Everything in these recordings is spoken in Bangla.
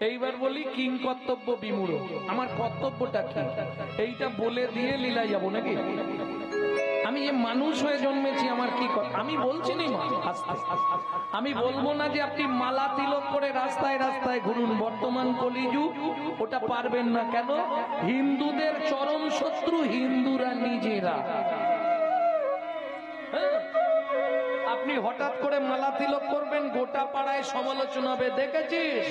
এইবার বলি কিং কর্তব্য বিমূঢ়, আমার কর্তব্যটা কি এইটা বলে দিয়ে লীলায় যাবো নাকি? আমি যে মানুষ হয়ে জন্মেছি, আমার কি আমি বলছি না, আমি বলবো না যে আপনি মালা তিলক করে রাস্তায় রাস্তায় ঘুরুন, বর্তমান কলিযুগ ওটা পারবেন না। কেন? হিন্দুদের চরম শত্রু হিন্দুরা নিজেরা। আপনি হঠাৎ করে মালা তিলক করবেন, গোটা পাড়ায় সমালোচনা হবে, দেখেছিস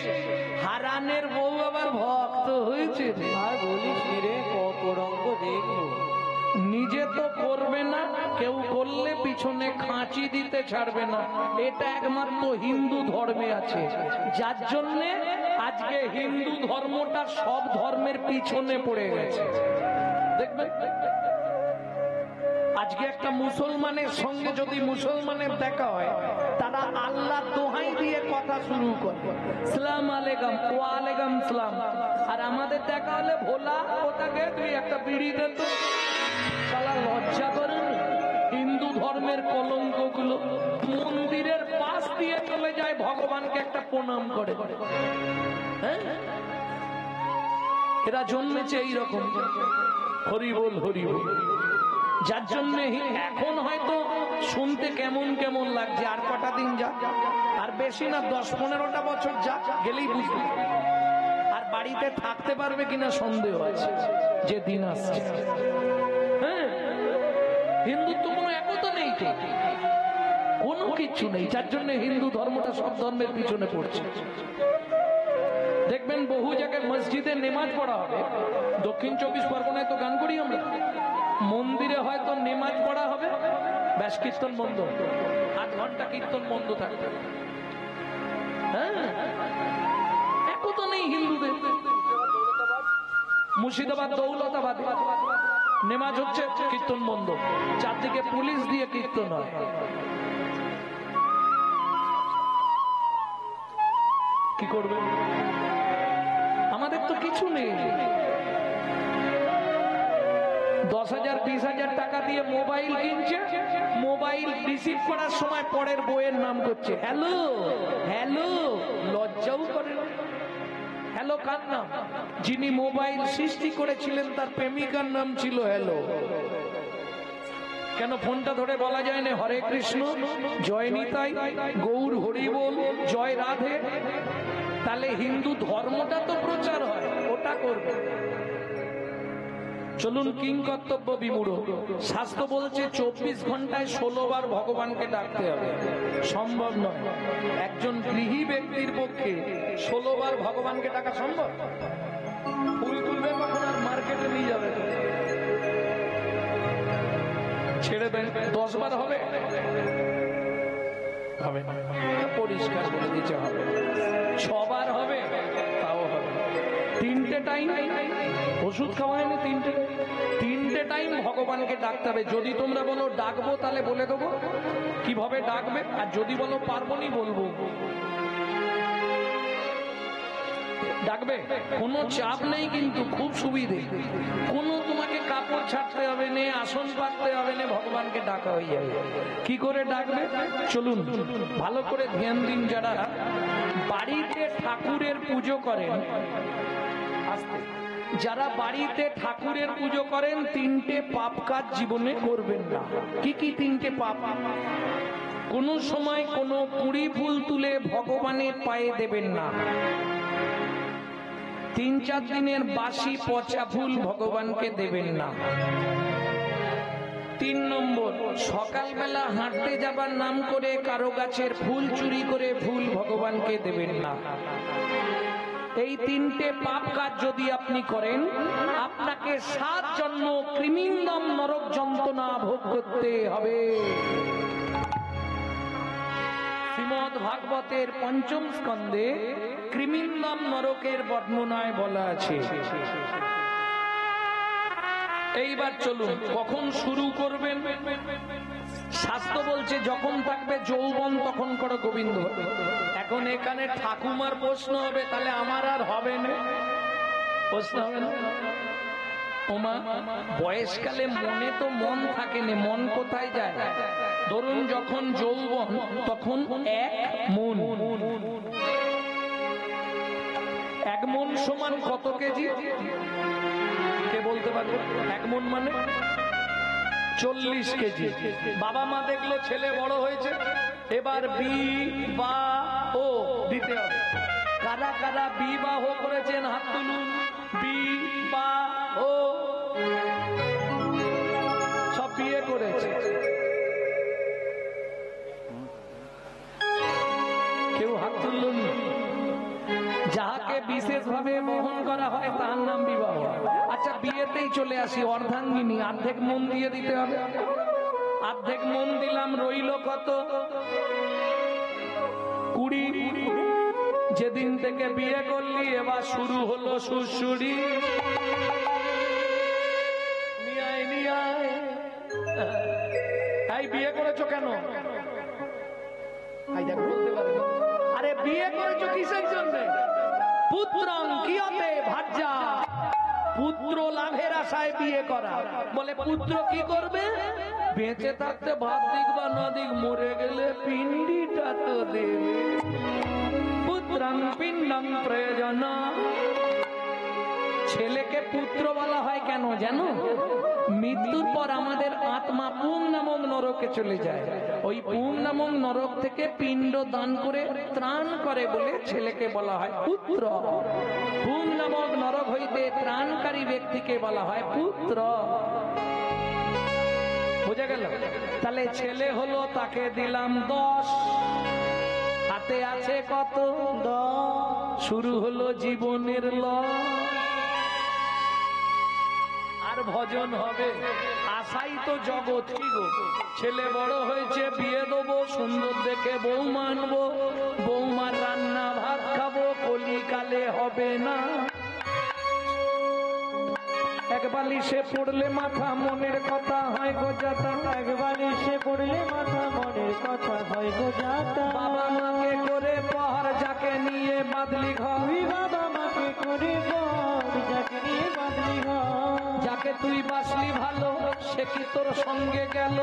হারানের বউ আবার ভক্ত হয়েছে। আর বলিস রে, কত রঙ্গ দেখো। নিজে তো করবে না, কেউ করলে পিছনে খাঁচি দিতে ছাড়বে না। এটা একমাত্র হিন্দু ধর্মে আছে, যার জন্যে আজকে হিন্দু ধর্মটা সব ধর্মের পিছনে পড়ে গেছে। দেখবেন আজকে একটা মুসলমানের সঙ্গে যদি মুসলমানের দেখা হয়, তারা আল্লাহ দোহাই দিয়ে কথা শুরু করে, সালাম আলাইকুম, ওয়ালাইকুম সালাম। আর আমাদের দেখা হলে ভোলা, ওটাকে তুই একটা বিড়ি দে তো। শালা লজ্জা করেন? হিন্দু ধর্মের কলঙ্ক গুলো মন্দিরের পাশ দিয়ে চলে যায়, ভগবানকে একটা প্রণাম করে। হ্যাঁ, এরা জন্মেছে এইরকম। হরি বল, হরি বল। যার জন্য এখন হয়তো শুনতে কেমন কেমন লাগছে, আর কটা দিন যা, আর বেশি না 10-15টা বছর যা, গেলেই বুঝবে। আর বাড়িতে থাকতে পারবে কিনা সন্দেহ আছে, যে দিন আসছে। হ্যাঁ, হিন্দুত্ব কোনো একতা নেই, কোনো কিছু নেই, যার জন্য হিন্দু ধর্মটা সব ধর্মের পিছনে পড়ছে। দেখবেন বহু জায়গায় মসজিদে নেমাজ পড়া হবে, দক্ষিণ 24 পরগনায় তো গান করি আমরা, মন্দিরে হয়তো নেমাজ পড়া হবে, ব্যাস কীর্তন বন্ধ, 8 ঘন্টা কীর্তন বন্ধ থাকবে। হ্যাঁ, একতা নেই হিন্দুদের। মুর্শিদাবাদ দৌলতাবাদ নেমাজ হচ্ছে, কীর্তন বন্ধ, চারদিকে পুলিশ দিয়ে কীর্তন হয়। কি করবে? আমাদের তো কিছু নেই। 10,000 20,000 টাকা দিয়ে মোবাইল কিনছে, মোবাইল রিসিভ করার সময় পরের বইয়ের নাম করছে হ্যালো হ্যালো, লজ্জাও করে। হ্যালো কার নাম? যিনি মোবাইল সৃষ্টি করেছিলেন তার প্রেমিকার নাম ছিল হ্যালো। কেন ফোনটা ধরে বলা যায় না হরে কৃষ্ণ, জয় নিতাই, গৌর হরি বল, জয় রাধে? তাহলে হিন্দু ধর্মটা তো প্রচার হয়, ওটা করবে। চলুন কিং কর্তব্য বিমূঢ়। শাস্ত্র বলছে 24 ঘন্টায় 16 বার ভগবানকে ডাকতে হবে। সম্ভব নয়, একজন গৃহী ব্যক্তির পক্ষে 16 বার ভগবানকে ডাকা সম্ভব? ফুল তুলবে কখন আর মার্কেটে নিয়ে যাবে? ছেড়ে দেন, 10 বার হবে? হবে না, পরিষ্কার করে দিতে হবে। 6 বার হবে? তাও হবে। 3টে টাইম ওষুধ খাওয়া হয়নি, 3টে টাইম ভগবানকে ডাকতে হবে। যদি তোমরা বলো ডাকবো, তাহলে বলে দেবো কিভাবে ডাকবে, আর যদি বলো পারবো নি, বলবো। ডাকবে, কোনো চাপ নেই, কিন্তু খুব সুবিধে। কোনো তোমাকে কাপড় ছাড়তে হবে না, আসন পাততে হবে না, ভগবানকে ডাকা হয়ে যাবে। কি করে ডাকবে চলুন ভালো করে ধ্যান দিন। যারা বাড়িতে ঠাকুরের পুজো করেন, যারা বাড়িতে ঠাকুরের পুজো করেন, 3টে পাপ কাজ জীবনে করবেন না। কি কি 3টে পাপ? কোনো সময় কোনো পুরি ফুল তুলে ভগবানের পায়ে দেবেন না। 3-4 দিনের বাসি পচা ফুল ভগবানকে দেবেন না। 3 নম্বর, সকালবেলা হাঁটতে যাবার নাম করে কারো গাছের ফুল চুরি করে ফুল ভগবানকে দেবেন না। এই 3টে পাপ কাজ যদি আপনি করেন, আপনাকে 7 জন্ম কৃমিন্দম নরক যন্ত্রণা ভোগ করতে হবে। শ্রীমদ ভাগবতের 5ম স্কন্ধে কৃমিন্দম নরকের বর্ণনায় বলা আছে। এইবার চলুন কখন শুরু করবেন? শাস্ত্র বলছে যখন থাকবে যৌবন তখন করো গোবিন্দ। এখন এখানে ঠাকুমার প্রশ্ন হবে, তাহলে আমার আর হবে না? প্রশ্ন হবে না? ওমা, বয়সকালে মনে তো মন থাকে না, মন কোথায় যায়? ধরুন যখন যৌবন তখন এক মন, এক মন সমান কত কেজি? কে বলতে পারবে? এক মন মানে 40 কেজি। বাবা মা দেখলো ছেলে বড় হয়েছে, এবার বিবাহ দিতে হবে। কারা কারা বিবাহ করেছেন হাত তুলুন। বিবাহ, সব বিয়ে করেছে। কেউ হাত তুলুন। যাহাকে বিশেষ ভাবে বহন করা হয় তার নাম বিবাহ। আচ্ছা, বিয়েতেই চলে আসি। অর্ধাঙ্গিনী অর্ধেক মন দিয়ে দিতে হবে। অর্ধেক মন দিলাম, রইল কত? 20। যেদিন থেকে বিয়ে করলি এবার শুরু হলো সুড়সুড়ি। এই বিয়ে করেছো কেন? আরে বিয়ে করেছো কিসের জন্য? পুত্রং কিয়তে ভাজ্যা, পুত্র লাভের আশায় বিয়ে করা। বলে পুত্র কি করবে? বেঁচে থাকতে ভাত দিক বা না দিক, মরে গেলে পিণ্ডিটা তো দেবে। পুত্রং পিণ্ডং প্রয়োজন। ছেলেকে পুত্র বলা হয় কেন জানো? মৃত্যুর পর আমাদের আত্মা পুং নামক নরকে চলে যায়। ওই পুং নামক নরক থেকে পিণ্ড দান করে ত্রাণ করে বলে ছেলেকে বলা হয় পুত্র। পুং নামক নরক হইতে ত্রাণকারী ব্যক্তিকে বলা হয় পুত্র। বুঝা গেল? তাহলে ছেলে হলো, তাকে দিলাম 10। হাতে আছে কত? 10। শুরু হলো জীবনের আর ভজন হবে। আশাই তো জগৎ। কি গো, ছেলে বড় হয়েছে, বিয়ে দেবো, সুন্দর দেখে বউ মানবো, বৌমার রান্না ভাত খাবো, কলিকালে হবে না। এক বালিশে পড়লে মাথা, মনের কথা হয় গোজাতা। এক বালিশে পড়লে মাথা, মনের কথা হয় গোজাতা। বাবা মাকে করে পর, যাকে নিয়ে বাদলি ঘর। বাবা মাকে করে পর, যাকে নিয়ে বাদলি ঘর। যাকে তুই বাসলি ভালো, সে কি তোর সঙ্গে গেল?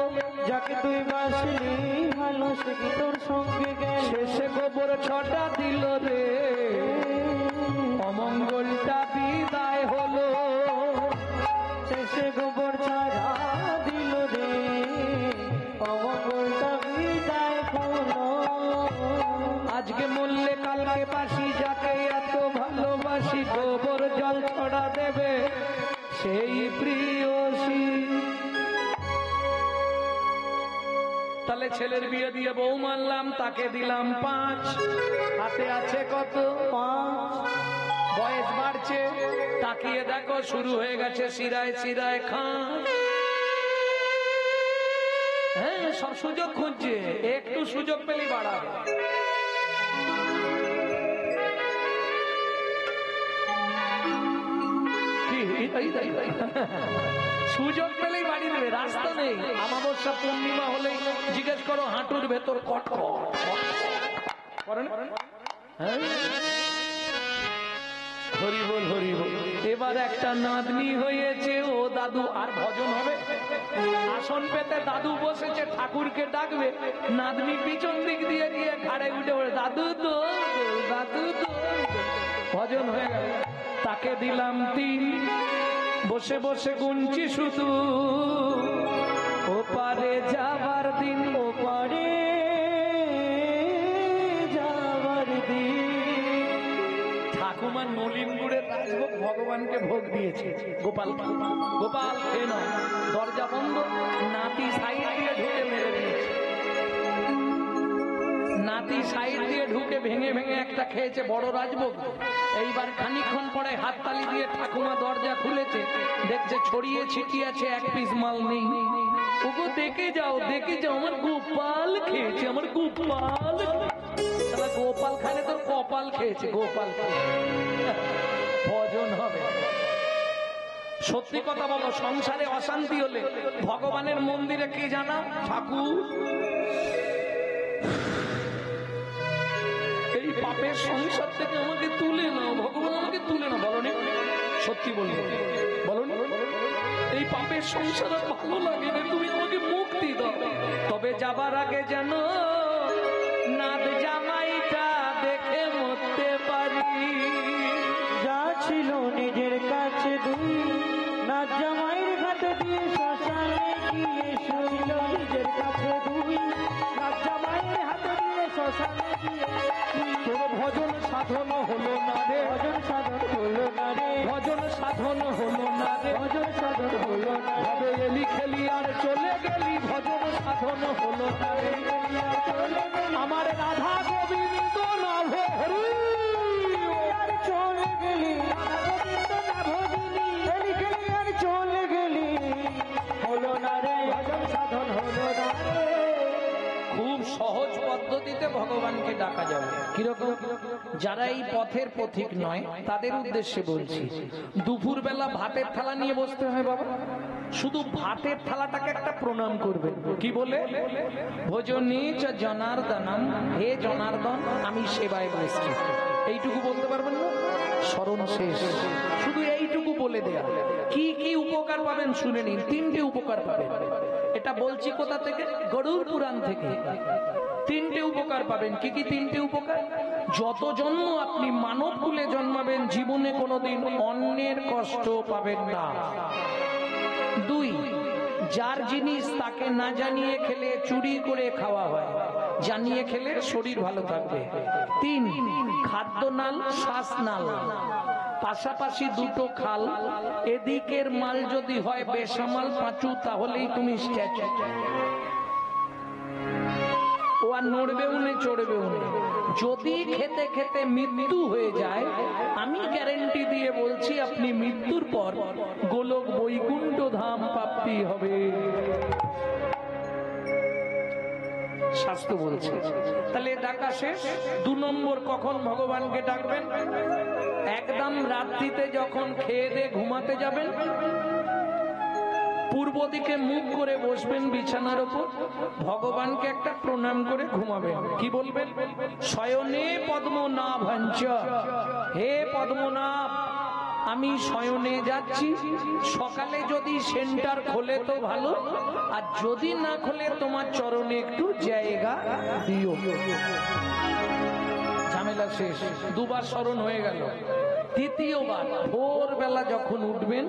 যাকে তুই বাসলি ভালো, সে কি তোর সঙ্গে গেল? শেষে গোবর ছটা দিল রে, অমঙ্গলটা বিদায় হলো। শেষে গোবর ছাড়া দিল রে, অমঙ্গলটা বিদায় হলো। আজকে মরলে কালকে বাসি, যাকে এত ভালোবাসি, গোবর জল ছড়া দেবে সেই প্রিয়সী। তাহলে ছেলের বিয়ে দিয়ে বউ মানলাম, তাকে দিলাম 5। হাতে আছে কত? 5। বয়স বাড়ছে, তাকিয়ে দেখো শুরু হয়ে গেছে শিরায় শিরায় খান। হ্যাঁ, সব সুযোগ খুঁজছে, একটু সুযোগ পেলেই বাড়াবে। সুযোগ পেলেই বাড়ি দেবে, রাস্তা নেই। অমাবস্যা পূর্ণিমা হলেই জিজ্ঞেস করো হাঁটুর ভেতর কটকট করেন। হ্যাঁ, হরি বল হরি বল। এবার একটা নাতনি হয়েছে, ও দাদু। আর ভজন হবে। আসন পেতে দাদু বসেছে, ঠাকুরকে ডাকবে, নাতনি পিছন দিক দিয়ে গিয়ে ঘাড়ে উঠে পড়ে দাদু তো, দাদু তো। ভজন হয়ে গেল। তাকে দিলাম 3। বসে বসে গুনছি শুধু, ওপারে যাবার দিন, ওপারে যাবার দিন। ঠাকুমার নলিন গুড়ের রাজভোগ ভগবানকে ভোগ দিয়েছে। গোপাল গোপাল খেয়ে নাও। দরজা বন্ধ, নাতি সাইড দিয়ে ঢুকে মেরে দিয়েছে। নাতি সাইড দিয়ে ঢুকে ভেঙে ভেঙে একটা খেয়েছে, বড় রাজভোগ। এইবার খানিকক্ষণ পরে হাততালি দিয়ে ঠাকুমা দরজা খুলেছে, দেখছে ছড়িয়ে ছিটিয়ে আছে, এক পিস মাল নেই। ওগো দেখে যাও, দেখে যাও, আমার গোপাল খেয়েছে, আমার গোপাল। গোপাল খানে তোর কপাল খেয়েছে, গোপাল ভজন হবে। সত্যি কথা বলো, সংসারে অশান্তি হলে ভগবানের মন্দিরে কি জানা? ঠাকুর, এই পাপের সংসার থেকে আমাকে তুলে নাও, ভগবান আমাকে তুলে নাও। বলো নি? সত্যি বলি, বলো নি? এই পাপের সংসার আর ভালো লাগে না, তুমি আমাকে মুক্তি দাও। তবে যাবার আগে যেন নাদ জামাইটা দেখে মরতে পারি। হাত দিয়ে শ্মশানে গিয়ে শুইল নিজের কাছে দুই রাজা মায়ের হাত দিয়ে শ্মশানে গিয়ে তোর ভজন সাধন হলো না রে, ভজন সাধন হলো না রে, ভজন সাধন হলো না রে, ভজন সাধন হলো না রে, ভাবে এলি খেলি আর চলে গেলি, ভজন সাধন হলো না রে। আমার রাধা গোবিন্দ নাভ হরি, আর চলে গেলি রাধা গোবিন্দ না ভজিলি, খেলি খেলি আর চলে গেলি, হলো না রে ভজন সাধন হলো না রে। খুব সহজ পদ্ধতিতে ভগবানকে ডাকা যাবে। কিরকম? যারা এই পথের পথিক নয় তাদের উদ্দেশ্যে বলছি, দুপুর বেলা ভাতের থালা নিয়ে বসতে হয় বাবা, শুধু ভাতের থালাটাকে একটা প্রণাম করবেন। কি বলে? ভোজনী চ জনার্দনম, হে জনার্দন আমি সেবায় বসছি। এইটুকু বলতে পারবেন না? স্মরণ শেষ। শুধু এইটুকু বলে দেয়া। কি কি উপকার পাবেন শুনে নিন। তিনটে উপকার পাবেন। এটা বলছি কোথা থেকে? গরুড় পুরাণ থেকে। তিনটে উপকার পাবেন। কি কি তিনটে উপকার? যত জন্ম আপনি মানব কুলে জন্মাবেন জীবনে কোনোদিন অন্যের কষ্ট পাবেন না। দুই, যার জিনিস তাকে না জানিয়ে খেলে চুরি করে খাওয়া হয়, জানিয়ে খেলে শরীর ভালো থাকবে। তিন, খাদ্যনাল শ্বাসনাল পাশাপাশি দুটো খাল, এদিকের মাল যদি হয় বেসামাল পাঁচু তাহলেই তুমি স্ট্যাচু। ও আর নড়বেও না চড়বেও না। যদি খেতে খেতে মৃত্যু হয়ে যায়, আমি গ্যারেন্টি দিয়ে বলছি আপনি মৃত্যুর পর গোলক বৈকুণ্ঠ ধাম প্রাপ্তি হবে, শাস্ত্র বলছে। তাহলে ডাকা শেষ। দু নম্বর, কখন ভগবানকে ডাকবেন? একদম রাত্রিতে যখন খেয়ে দিয়ে ঘুমাতে যাবেন, পূর্ব দিকে মুখ করে বসবেন বিছানার উপর, ভগবানকে একটা প্রণাম করে ঘুমাবেন। কি বলবেন? শয়নে পদ্মনাভাঞ্চ, হে পদ্মনাভ আমি শয়নে যাচ্ছি, সকালে যদি সেন্টার খোলে তো ভালো, আর যদি না খোলে তোমার চরণে একটু জায়গা দিও। ঝামেলা শেষ। দুবার স্মরণ হয়ে গেল। তৃতীয়বার ভোরবেলা যখন উঠবেন,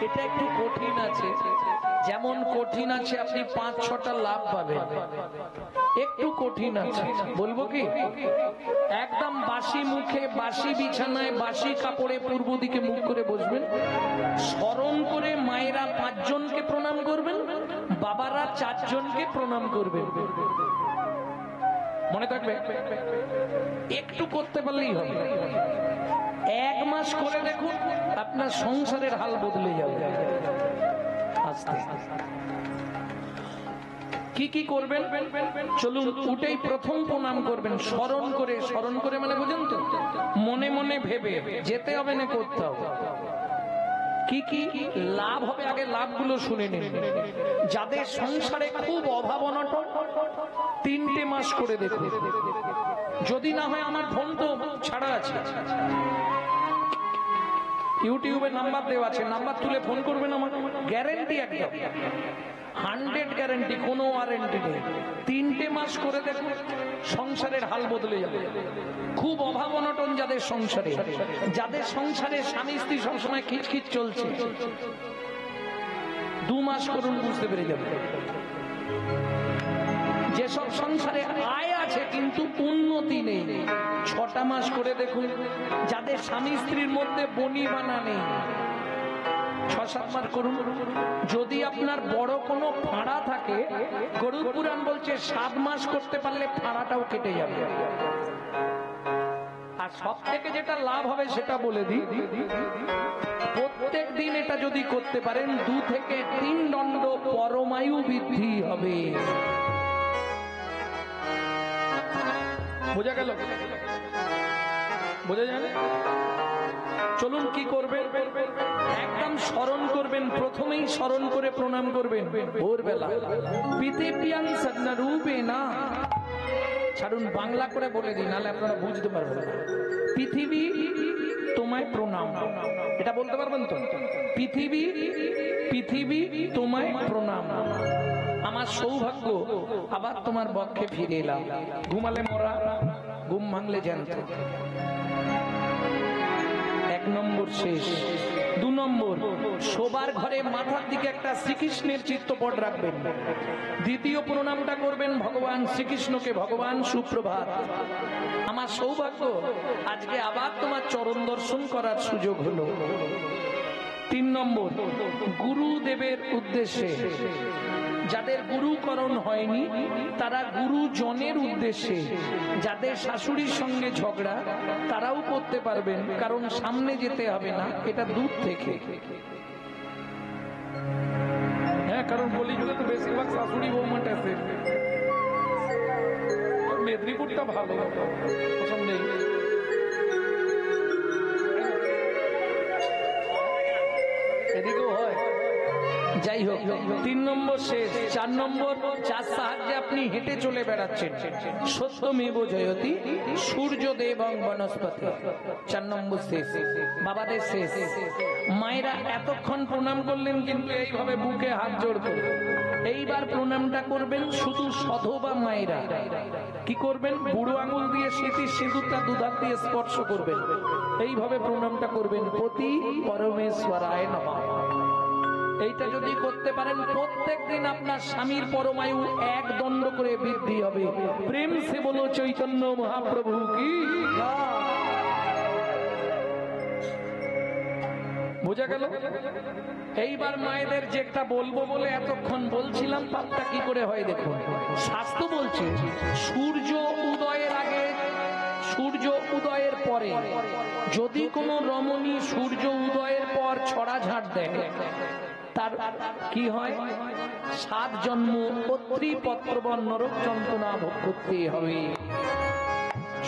এটা একটু কঠিন আছে, যেমন কঠিন আছে আপনি 5-6টা লাভ পাবেন, একটু কঠিন আছে। বলবো কি? একদম বাসি মুখে বাসি বিছানায় বাসি কাপড়ে পূর্ব দিকে মুখ করে বসবেন, স্মরণ করে মায়েরা 5 জনকে প্রণাম করবেন, বাবারা 4 জনকে প্রণাম করবেন। মনে থাকবে? একটু করতে পারলেই হবে। 1 মাস করে দেখুন আপনার সংসারের হাল বদলে যাবে। আস্তে কি কি করবেন চলুন। উঠেই প্রথম প্রণাম করবেন, স্মরণ করে। স্মরণ করে মানে বুঝেন তো? মনে মনে ভেবে, যেতে হবে না, করতে হবে। কি কি লাভ হবে আগে লাভগুলো শুনে নিন। যাদের সংসারে খুব অভাব অনটন, 3টে মাস করে দেখুন। যদি না হয় আমার ফোন তো ছাড়া আছে, ইউটিউবে নাম্বার দেওয়া আছে, নাম্বার তুলে ফোন করবেন আমার। গ্যারেন্টি একদম 100 গ্যারেন্টি, কোনো ওয়ারেন্টি নেই। 3টে মাস করে দেখুন, সংসারের হাল বদলে যাবে। খুব অভাব অনটন যাদের সংসারে, যাদের সংসারে স্বামী স্ত্রী সবসময় খিচখিচ চলছে, 2 মাস করুন, বুঝতে পেরে যাবে। যেসব সংসারে আয় আছে কিন্তু উন্নতি নেই, 6টা মাস করে দেখুন। যাদের স্বামী স্ত্রীর মধ্যে বনিবানা নেই, 6-7 মাস করুন। যদি আপনার বড় কোনো ফাঁড়া থাকে, গরুড় পুরাণ বলছে 7 মাস করতে পারলে ফাঁড়াটাও কেটে যাবে। আর সব থেকে যেটা লাভ হবে সেটা বলে দিই, প্রত্যেক দিন এটা যদি করতে পারেন 2 থেকে 3 দণ্ড পরমায়ু বৃদ্ধি হবে। বোঝা গেল? বোঝা যায়? চলুন কি করবেন? একদম স্মরণ করবেন, প্রথমেই স্মরণ করে প্রণাম করবেন ভোরবেলা। পৃথিবীয়াং সন্নরূপে না, ছাড়ুন বাংলা করে বলে দিন, নাহলে আপনারা বুঝতে পারবেন না। পৃথিবী তোমায় প্রণাম, এটা বলতে পারবেন তো? পৃথিবী পৃথিবী তোমায় প্রণাম, আমার সৌভাগ্য আবার তোমার বক্ষে ফিরে এলাম। ঘুমালে মরা, ঘুম ভাঙলে জ্যান্ত। 1 নম্বর শেষ। 2 নম্বর, শোবার ঘরে মাথার দিকে একটা শ্রীকৃষ্ণের চিত্রপট রাখবেন। দ্বিতীয় প্রণামটা করবেন ভগবান শ্রীকৃষ্ণকে, ভগবান সুপ্রভাত, আমার সৌভাগ্য আজকে আবার তোমার চরণ দর্শন করার সুযোগ হলো। 3 নম্বর, গুরুদেবের উদ্দেশ্যে, যাদের গুরুকরণ হয়নি তারা গুরুজনের উদ্দেশ্যে, যাদের শাশুড়ির সঙ্গে ঝগড়া তারাও করতে পারবেন, কারণ সামনে যেতে হবে না, এটা দূর থেকে। হ্যাঁ, কারণ কলিযুগে তো বেশিরভাগ শাশুড়ি বৌমাটা আছে। মেদিনীপুরটা ভালো পছন্দ নেই। এদিকেও হয়, যাই হোক। 3 নম্বর শেষ। 4 নম্বর, যার সাহায্যে আপনি হেঁটে চলে বেড়াচ্ছেন, সত্যমেব জয়তি সূর্যদেব বনস্পতি। 4 নম্বর শেষ, বাবাদের শেষ। মায়েরা এতক্ষণ প্রণাম করলেন, কিন্তু এইভাবে বুকে হাত জোড় করে এইবার প্রণামটা করবেন শুধু সধবা মায়েরা। কি করবেন? বুড়ো আঙুল দিয়ে স্মৃতির সিঁদুরটা দুধার দিয়ে স্পর্শ করবেন, এইভাবে প্রণামটা করবেন, পতি পরমেশ্বরায় নমঃ। এইটা যদি করতে পারেন, প্রত্যেক দিন আপনার স্বামীর পরমায়ু 1 দণ্ড করে বৃদ্ধি হবে। প্রেম সে বলো চৈতন্য মহাপ্রভু কি। বোঝা গেল? এইবার মায়েদের যেটা বলবো বলে এতক্ষণ বলছিলাম, পাপটা কি করে হয় দেখুন। শাস্ত্র বলছে সূর্য উদয়ের আগে, সূর্য উদয়ের পরে যদি কোনো রমণী সূর্য উদয়ের পর ছড়া ঝাড় দেয়, তার কি হয়? 7 জন্ম পত্রী পত্রবন নরক যন্ত্রণা ভোগ করতে হবে।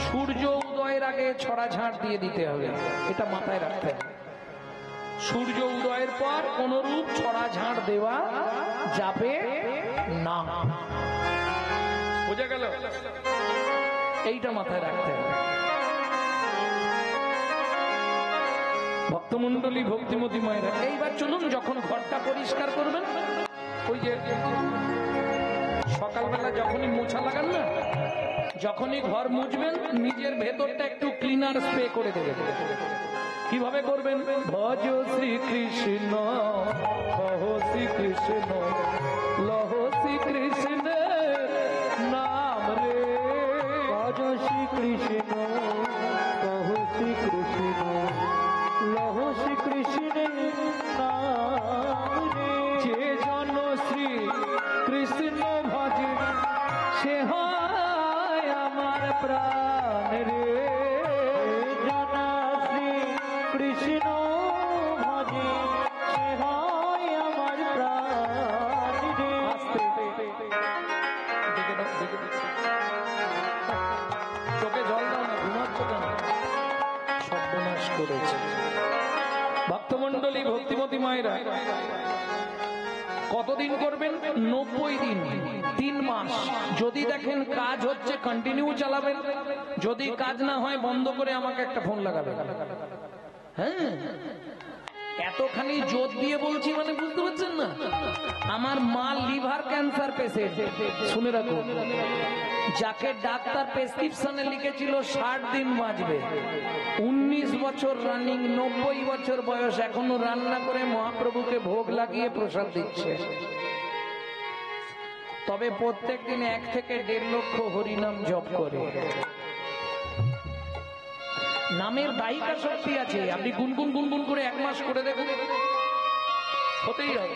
সূর্য উদয়ের আগে ছড়া ঝাড় দিয়ে দিতে হবে, এটা মাথায় রাখতে হবে। সূর্য উদয়ের পর কোনরূপ ছড়া ঝাড় দেওয়া যাবে না। বোঝা গেল? এইটা মাথায় রাখতে হবে। ভক্তমন্ডলী, ভক্তিমতী মায়েরা, এইবার চলুন, যখন ঘরটা পরিষ্কার করবেন, ওই যে সকালবেলা যখনই মোছা লাগান না, যখনই ঘর মুছবেন, নিজের ভেতরটা একটু ক্লিনার স্প্রে করে দেবেন। কিভাবে করবেন? ভজ শ্রীকৃষ্ণ, কহ শ্রীকৃষ্ণ, লহ শ্রীকৃষ্ণ নাম রে। ভজ শ্রীকৃষ্ণ, কহ শ্রীকৃষ্ণ, লহ শ্রীকৃষ্ণের নাম রে। যে জন শ্রী কৃষ্ণ ভজে, সে হয় আমার প্রাণ রে। জানা শ্রী কৃষ্ণ ভজে, সে হয় আমার প্রাণ রে। চোখে জল দাও না, ঘুমাচ্ছ কেন? সর্বনাশ করেছে। ভক্তমন্ডলী, ভক্তিমতী মায়েরা, কতদিন করবেন? 90 দিন, 3 মাস। যদি দেখেন কাজ হচ্ছে, কন্টিনিউ চালাবেন। যদি কাজ না হয়, বন্ধ করে আমাকে একটা ফোন লাগাবেন। হ্যাঁ, এতখানি জোর দিয়ে বলছি মানে বুঝতে পারছেন না? আমার মা লিভার ক্যান্সার পেশেন্ট, শুনে রাখুন। যাকে ডাক্তার প্রেসক্রিপশনে লিখেছিল 60 দিন বাঁচবে, 19 বছর রানিং, 90 বছর বয়স, এখনো রান্না করে মহাপ্রভুকে ভোগ লাগিয়ে প্রসাদ দিচ্ছে। তবে প্রত্যেক দিন 1 থেকে 1.5 লক্ষ হরিনাম জপ করে। নামের দায়িকা শক্তি আছে। আপনি গুনগুন গুনগুন করে 1 মাস করে দেখুন, হতেই হবে।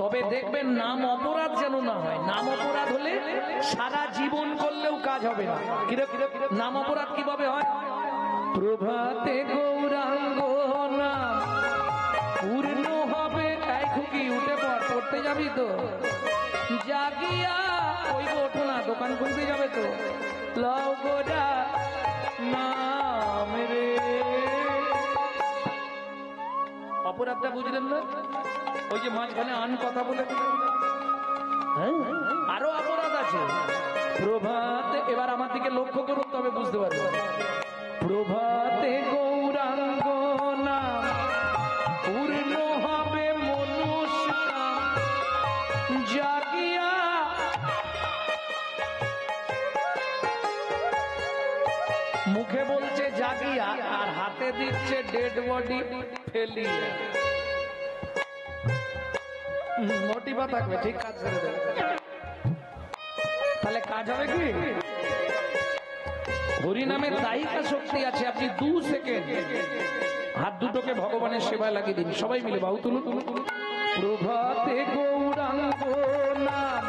তবে দেখবেন নাম অপরাধ যেন না হয়। নাম অপরাধ হলে সারা জীবন করলেও কাজ হবে না। নাম অপরাধ কিভাবে হয়? প্রভাতে গৌরাঙ্গ নাম পূর্ণ হবে। এই খুকি, উঠে পড়, পড়তে যাবি তো? জাগিয়া, ওই ওঠো না, দোকান খুলতে যাবে তো? লও গোরা নাম রে। অপরাধটা বুঝলেন না? ওই যে মাঝখানে আন কথা বলে, হ্যাঁ, আরো অপরাধ আছে। প্রভাতে, এবার আমার দিকে লক্ষ্য করুন, তবে বুঝতে পারবেন। প্রভাতে গৌরাঙ্গ নাম পূর্ণ হবে মনুষ্য, জাগিয়া মুখে বলছে জাগিয়া, আর হাত হাতে দিচ্ছে ডেড বডি ফেলিয়ে। মোটিভা থাকবে, ঠিক কাজ ছেড়ে দেবে, তাহলে কাজ হবে কি? হরি নামে দায়িকা শক্তি আছে। আপনি 2 সেকেন্ড হাত দুটোকে ভগবানের সেবায় লাগিয়ে দিন, সবাই মিলে বাহু তুলুন। প্রভাতে গৌরাঙ্গ নাম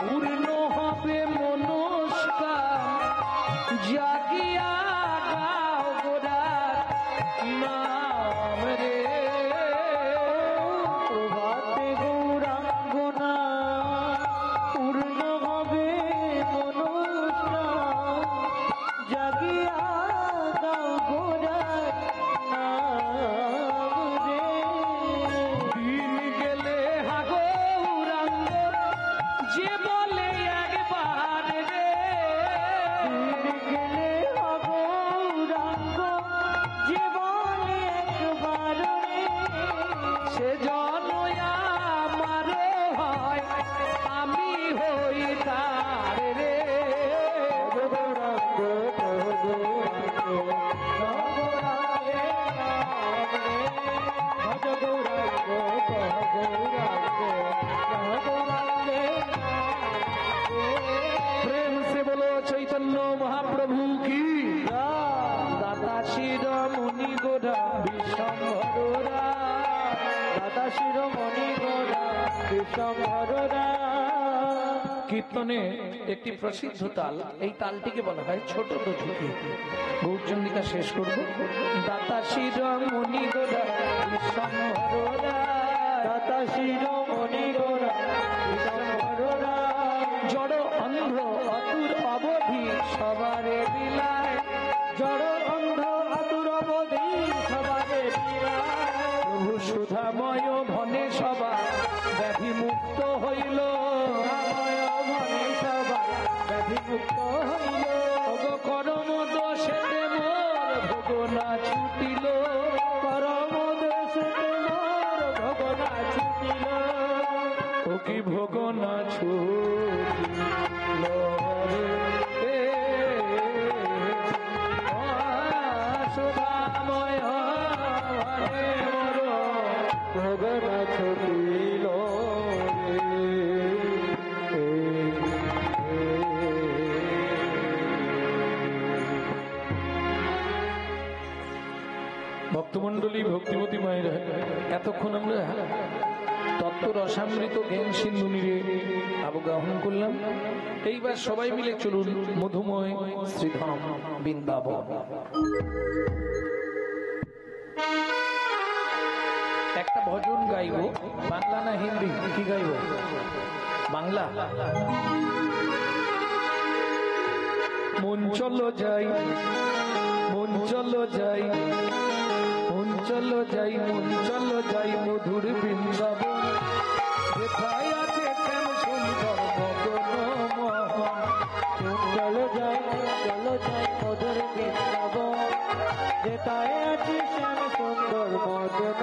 পূর্ণ হবে মনস্কার, জাগিয়া গাও গোরার নাম রে। প্রভাতে গৌরাঙ্গ নাম পূর্ণ হবে মনস্কার, জাগিয়া গাও গোরার নাম রে। দিন গেলে হা গৌরাঙ্গ যে বলে একবার রে, দিন গেলে গৌরাঙ্গ যে বলে একবার রে, সে জনয় আমার হয় আমি হই তার রে। গৌরাঙ্গ গৌরাঙ্গ গৌরাঙ্গে নাম রে, ভজ গৌরাঙ্গ গৌরাঙ্গ গৌরাঙ্গে নাম রে। প্রেম সে বলো চৈতন্য মহাপ্রভু কি। দাতা শির মুনি গোরা বিশ্বম্ভরা, দাদা শিরোমণি গোরা বিশ্বম্ভরা। কীর্তনে একটি প্রসিদ্ধ তাল, এই তালটিকে বলা হয় ছোট দোচুকি। গৌরচন্দিকা শেষ করব। দাতা শির মুনি গোরা বিশ্বম্ভরা, দাদা শিরোমণি গোরা বিশ্বম্ভরা। জড় অন্ধ অতুর অবধি সবারে বিলায়, জড় অন্ধ আতুর অবধি সবারে বিলায়। প্রভু সুধাময় ভনে সবা ব্যাধি মুক্ত হইল, রাময় মনে সবাই ব্যাধিমুক্ত হইল। করম দোষে মোর ভোগনা ছুটিল, পরম দেশেতে মোর ভগনা ছুটিল। ও কি ভোগনা ছুটিল রে। সুধাময় ভনে মোর ভগনা ছুটিল ভক্তমন্ডলী, ভক্তিমতী মায়েরা, এতক্ষণ আমরা তত্ত্ব রসামৃত জ্ঞান সিন্ধু নিয়ে অবগাহন করলাম। এইবার সবাই মিলে চলুন মধুময় শ্রীধাম বৃন্দাবন। একটা ভজন গাইব, বাংলা না হিন্দি? কি গাইব? বাংলা। মন চলো যাই, মন চলো যাই, মন চলো যাই, মন চলো যাই মধুর বৃন্দাবন। কোথায় আছে শ্যাম সুন্দর মদন মোহন। চলো যাই মধুর বৃন্দাবন, যেতায় আছি শ্যাম সুন্দর মদন